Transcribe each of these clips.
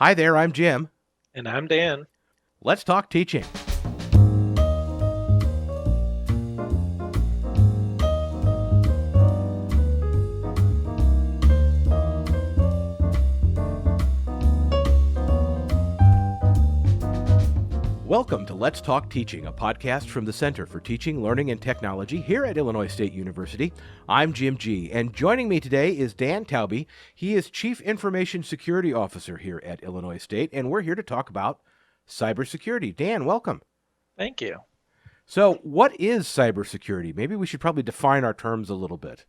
Hi there, I'm Jim. And I'm Dan. Let's talk teaching. Welcome to Let's Talk Teaching, a podcast from the Center for Teaching, Learning, and Technology here at Illinois State University. I'm Jim G., and joining me today is Dan Taube. He is Chief Information Security Officer here at Illinois State, and we're here to talk about cybersecurity. Dan, welcome. Thank you. So, what is cybersecurity? Maybe we should probably define our terms a little bit.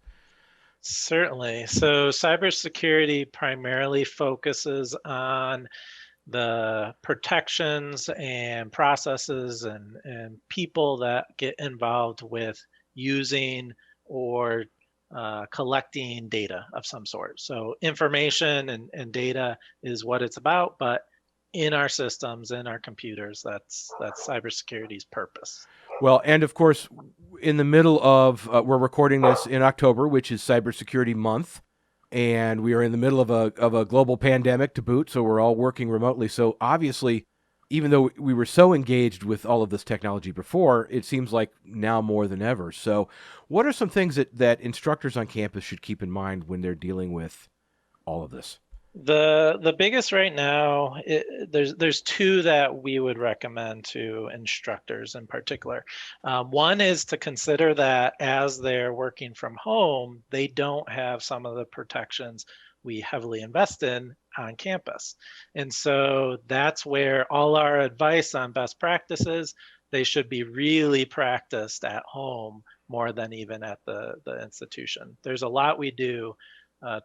Certainly. So cybersecurity primarily focuses on the protections and processes and people that get involved with using or collecting data of some sort. So information and data is what it's about, but in our systems, in our computers, that's cybersecurity's purpose. Well, and of course, in the middle of, we're recording this in October, which is Cybersecurity Month, and we are in the middle of a global pandemic to boot, so we're all working remotely. So obviously, even though we were so engaged with all of this technology before, it seems like now more than ever. So what are some things that instructors on campus should keep in mind when they're dealing with all of this? The biggest right now, there's two that we would recommend to instructors in particular. One is to consider that as they're working from home, they don't have some of the protections we heavily invest in on campus. And so that's where all our advice on best practices, they should be really practiced at home more than even at the institution. There's a lot we do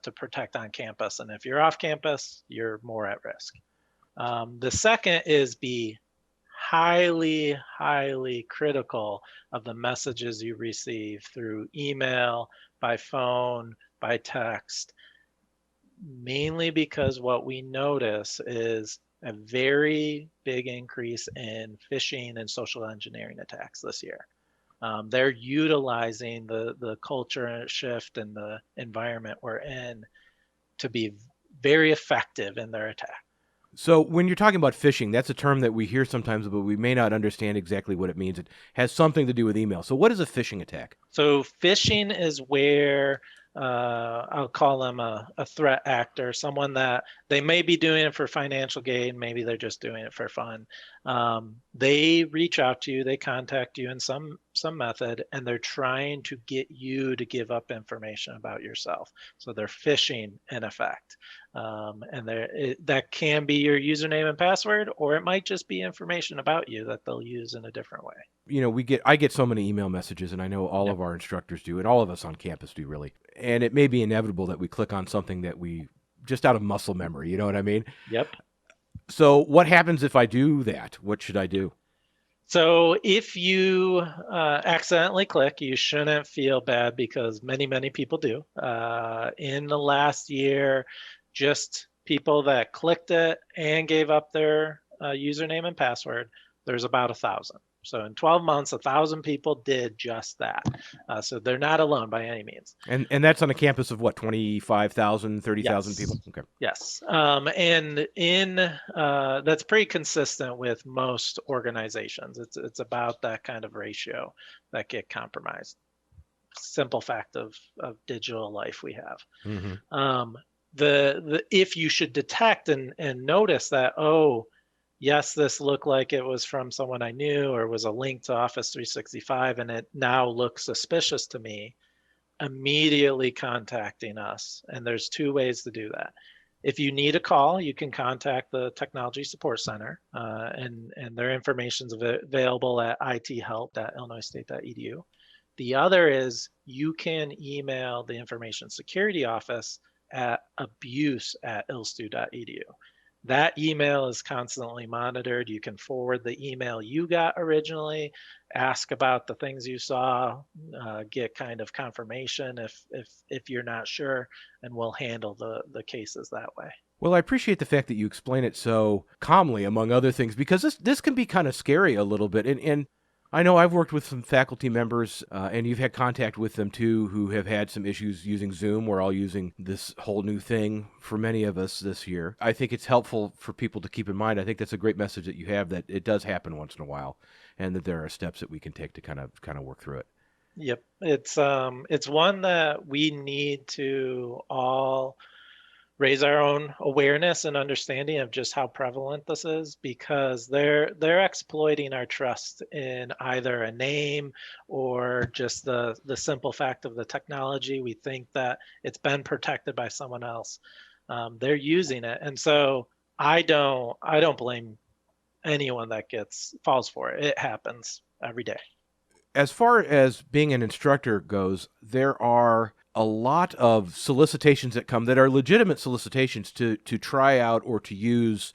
to protect on campus. And if you're off campus, you're more at risk. The second is be highly, highly critical of the messages you receive through email, by phone, by text, mainly because what we notice is a very big increase in phishing and social engineering attacks this year. They're utilizing the culture shift and the environment we're in to be very effective in their attack. So when you're talking about phishing, that's a term that we hear sometimes, but we may not understand exactly what it means. It has something to do with email. So what is a phishing attack? So phishing is where I'll call them a threat actor, someone that they may be doing it for financial gain, maybe they're just doing it for fun. They reach out to you, they contact you in some method, and they're trying to get you to give up information about yourself. So they're phishing in effect. And that can be your username and password, or it might just be information about you that they'll use in a different way. You know, I get so many email messages, and I know all of our instructors do, and all of us on campus do, really. And it may be inevitable that we click on something that we just out of muscle memory. You know what I mean? Yep. So what happens if I do that? What should I do? So if you accidentally click, you shouldn't feel bad because many people do. In the last year, just people that clicked it and gave up their username and password, there's about 1,000. So in 12 months, 1,000 people did just that. So they're not alone by any means. And that's on a campus of what, 25,000, 30,000 Yes. people? Okay. Yes. And that's pretty consistent with most organizations. It's about that kind of ratio that get compromised. Simple fact of digital life we have. Mm-hmm. The if you should detect and notice that, oh, yes, this looked like it was from someone I knew or was a link to Office 365 and it now looks suspicious to me, immediately contacting us. And there's two ways to do that. If you need a call, you can contact the Technology Support Center, and their information is available at ithelp.illinoisstate.edu. The other is you can email the Information Security Office at abuse@illstu.edu. That email is constantly monitored. You can forward the email you got originally, ask about the things you saw, get kind of confirmation if you're not sure, and we'll handle the cases that way. Well, I appreciate the fact that you explain it so calmly, among other things, because this can be kind of scary a little bit. And I know I've worked with some faculty members, and you've had contact with them too, who have had some issues using Zoom. We're all using this whole new thing for many of us this year. I think it's helpful for people to keep in mind. I think that's a great message that you have, that it does happen once in a while, and that there are steps that we can take to kind of work through it. Yep, it's one that we need to all raise our own awareness and understanding of just how prevalent this is, because they're exploiting our trust in either a name or just the simple fact of the technology. We think that it's been protected by someone else. They're using it, and so I don't blame anyone that gets falls for it. It happens every day. As far as being an instructor goes, there are a lot of solicitations that come that are legitimate solicitations to try out or to use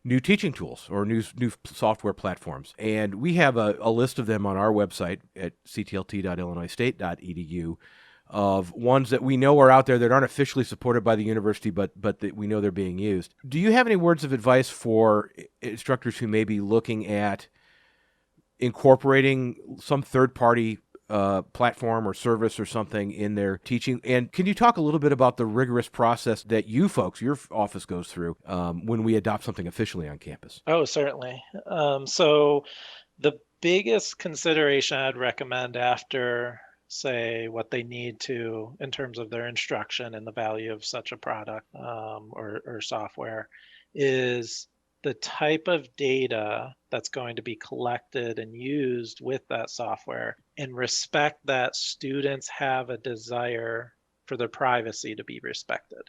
new teaching tools or new software platforms. And we have a list of them on our website at ctlt.illinoisstate.edu of ones that we know are out there that aren't officially supported by the university, but that we know they're being used. Do you have any words of advice for instructors who may be looking at incorporating some third-party platform or service or something in their teaching? And can you talk a little bit about the rigorous process that you folks, your office, goes through when we adopt something officially on campus? Oh, certainly. So the biggest consideration I'd recommend after, say, what they need to in terms of their instruction and the value of such a product or software is the type of data that's going to be collected and used with that software, and respect that students have a desire for their privacy to be respected.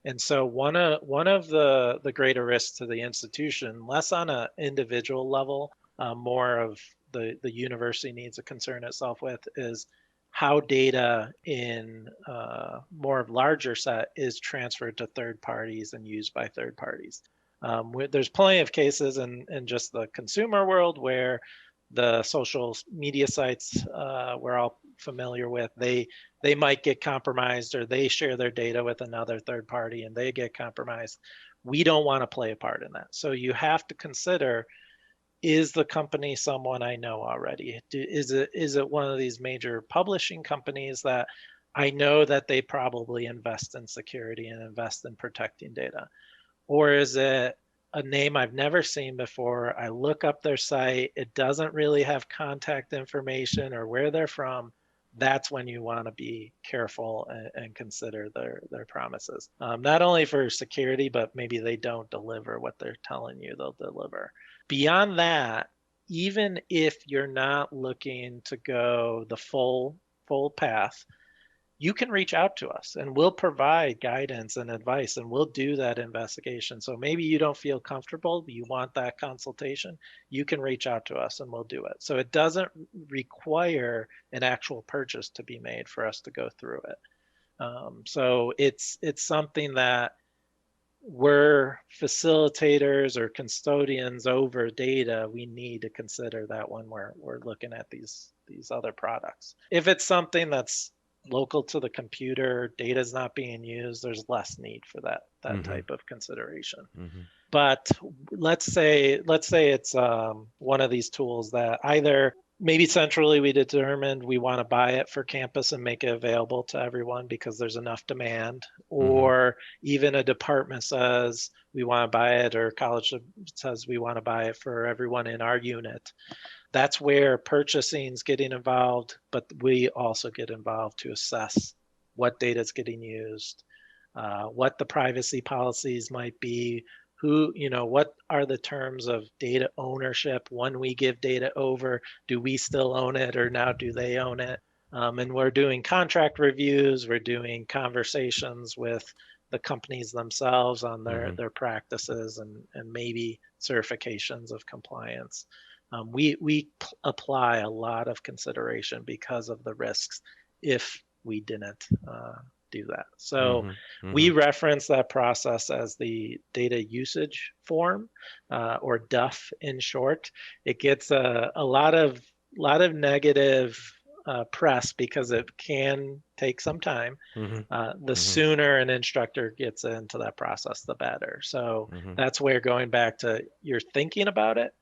And so one of the greater risks to the institution, less on an individual level, more of the university needs to concern itself with, is how data in more of larger set is transferred to third parties and used by third parties. There's plenty of cases in just the consumer world where the social media sites we're all familiar with, they might get compromised, or they share their data with another third party and they get compromised. We don't want to play a part in that. So you have to consider, is the company someone I know already? Is it one of these major publishing companies that I know that they probably invest in security and invest in protecting data? Or is it a name I've never seen before? I look up their site, it doesn't really have contact information or where they're from. That's when you want to be careful and consider their promises. Not only for security, but maybe they don't deliver what they're telling you they'll deliver. Beyond that, even if you're not looking to go the full path, you can reach out to us and we'll provide guidance and advice, and we'll do that investigation. So maybe you don't feel comfortable, but you want that consultation, you can reach out to us and we'll do it. So it doesn't require an actual purchase to be made for us to go through it. So it's something that we're facilitators or custodians over data. We need to consider that when we're looking at these other products. If it's something that's local to the computer, data is not being used, there's less need for that type of consideration. But let's say it's one of these tools that either maybe centrally we determined we want to buy it for campus and make it available to everyone because there's enough demand, or even a department says we want to buy it, or college says we want to buy it for everyone in our unit. That's where purchasing is getting involved, but we also get involved to assess what data is getting used, what the privacy policies might be, what are the terms of data ownership when we give data over. Do we still own it, or now do they own it? And we're doing contract reviews, we're doing conversations with the companies themselves on their practices and maybe certifications of compliance. We apply a lot of consideration because of the risks if we didn't do that. So we reference that process as the data usage form, or DUF in short. It gets a lot of negative press because it can take some time. The sooner an instructor gets into that process, the better. So that's where, going back to, you're thinking about it,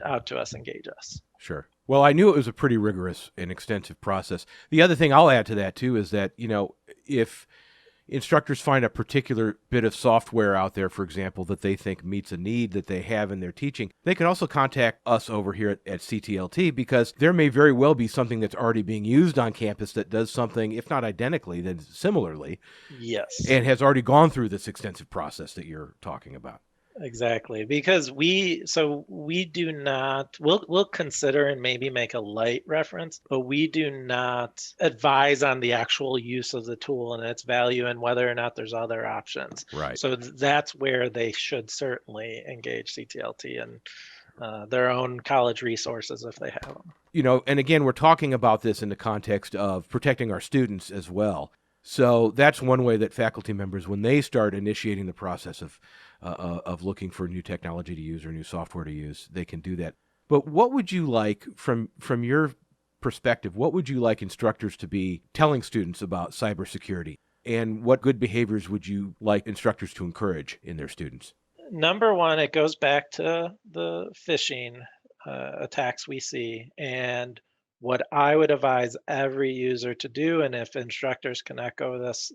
out to us, engage us. Sure. Well, I knew it was a pretty rigorous and extensive process. The other thing I'll add to that too is that, if instructors find a particular bit of software out there, for example, that they think meets a need that they have in their teaching, they can also contact us over here at CTLT, because there may very well be something that's already being used on campus that does something, if not identically, then similarly, Yes. and has already gone through this extensive process that you're talking about. Exactly, because we do not, we'll consider and maybe make a light reference, but we do not advise on the actual use of the tool and its value and whether or not there's other options. Right. So that's where they should certainly engage CTLT and their own college resources if they have them. And again, we're talking about this in the context of protecting our students as well. So that's one way that faculty members, when they start initiating the process of looking for new technology to use or new software to use, they can do that. But what would you like, from your perspective, what would you like instructors to be telling students about cybersecurity? And what good behaviors would you like instructors to encourage in their students? Number one, it goes back to the phishing attacks we see. And what I would advise every user to do, and if instructors can echo this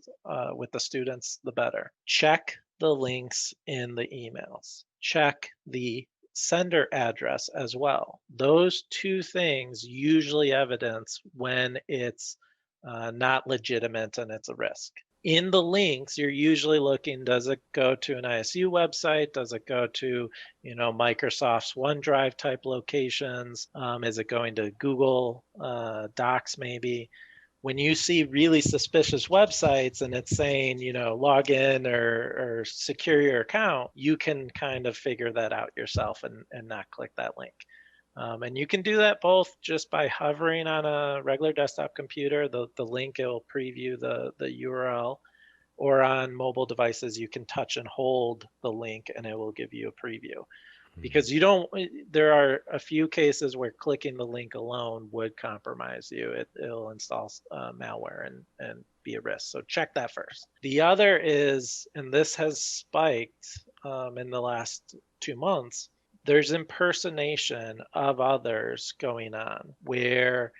with the students, the better. Check the links in the emails. Check the sender address as well. Those two things usually evidence when it's not legitimate and it's a risk. In the links, you're usually looking, does it go to an ISU website? Does it go to, Microsoft's OneDrive type locations? Is it going to Google Docs maybe? When you see really suspicious websites and it's saying, log in or secure your account, you can kind of figure that out yourself and not click that link. And you can do that both just by hovering on a regular desktop computer. The link, it will preview the URL, or on mobile devices, you can touch and hold the link and it will give you a preview. Because there are a few cases where clicking the link alone would compromise you. It'll install malware and be a risk. So check that first. The other is, and this has spiked in the last 2 months, there's impersonation of others going on where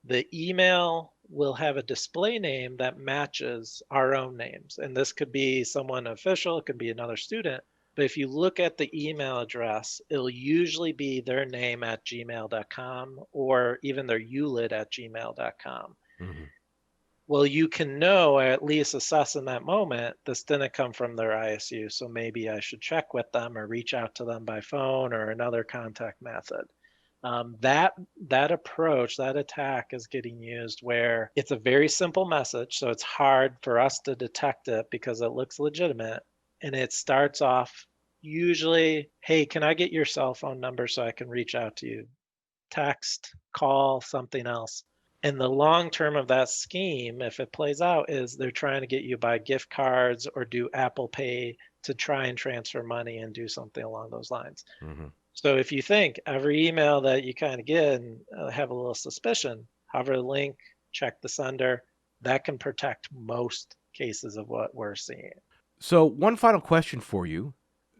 the email will have a display name that matches our own names. And this could be someone official, it could be another student. But if you look at the email address, it'll usually be their name at gmail.com or even their ULID at gmail.com. Mm-hmm. Well, you can know, or at least assess in that moment, this didn't come from their ISU, so maybe I should check with them or reach out to them by phone or another contact method. That approach, that attack is getting used where it's a very simple message, so it's hard for us to detect it because it looks legitimate. And it starts off usually, hey, can I get your cell phone number so I can reach out to you? Text, call, something else. And the long term of that scheme, if it plays out, is they're trying to get you buy gift cards or do Apple Pay to try and transfer money and do something along those lines. Mm-hmm. So if you think every email that you kind of get and have a little suspicion, hover the link, check the sender, that can protect most cases of what we're seeing. So one final question for you.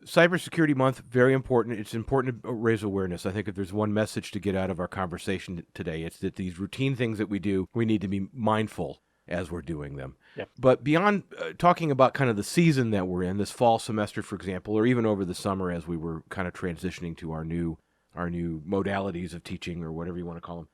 Cybersecurity Month, very important. It's important to raise awareness. I think if there's one message to get out of our conversation today, it's that these routine things that we do, we need to be mindful as we're doing them. Yep. But beyond talking about kind of the season that we're in, this fall semester, for example, or even over the summer as we were kind of transitioning to our new modalities of teaching or whatever you want to call them,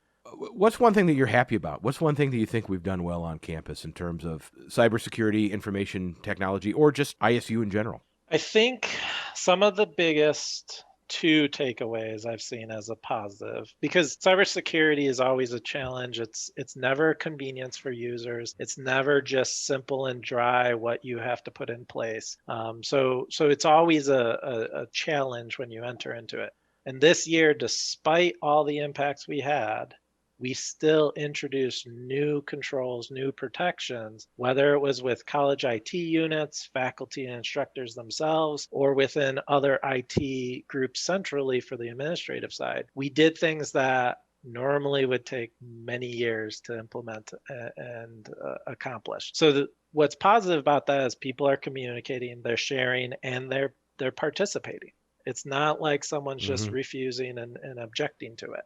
what's one thing that you're happy about? What's one thing that you think we've done well on campus in terms of cybersecurity, information technology, or just ISU in general? I think some of the biggest two takeaways I've seen as a positive, because cybersecurity is always a challenge. It's never a convenience for users. It's never just simple and dry what you have to put in place. So it's always a challenge when you enter into it. And this year, despite all the impacts we had, we still introduced new controls, new protections, whether it was with college IT units, faculty and instructors themselves, or within other IT groups centrally for the administrative side. We did things that normally would take many years to implement and accomplish. So what's positive about that is people are communicating, they're sharing, and they're participating. It's not like someone's just Mhm. refusing and objecting to it.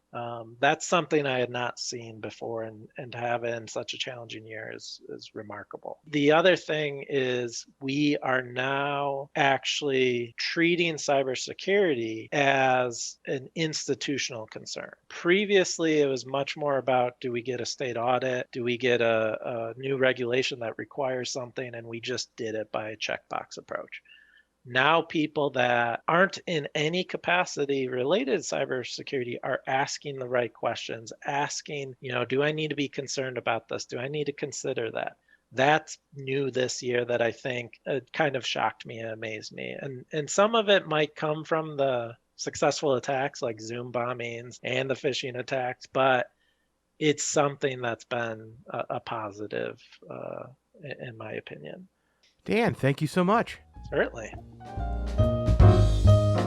That's something I had not seen before, and to have it in such a challenging year is remarkable. The other thing is we are now actually treating cybersecurity as an institutional concern. Previously, it was much more about, do we get a state audit? Do we get a new regulation that requires something? And we just did it by a checkbox approach. Now people that aren't in any capacity related to cybersecurity are asking the right questions, asking, do I need to be concerned about this? Do I need to consider that? That's new this year that I think kind of shocked me and amazed me. And some of it might come from the successful attacks like Zoom bombings and the phishing attacks, but it's something that's been a positive, in my opinion. Dan, thank you so much. Certainly.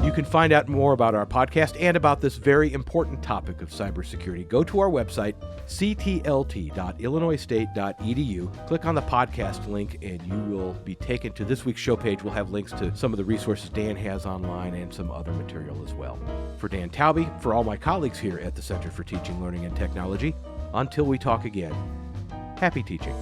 You can find out more about our podcast and about this very important topic of cybersecurity. Go to our website, ctlt.illinoisstate.edu. Click on the podcast link, and you will be taken to this week's show page. We'll have links to some of the resources Dan has online and some other material as well. For Dan Taube, for all my colleagues here at the Center for Teaching, Learning, and Technology, until we talk again, happy teaching.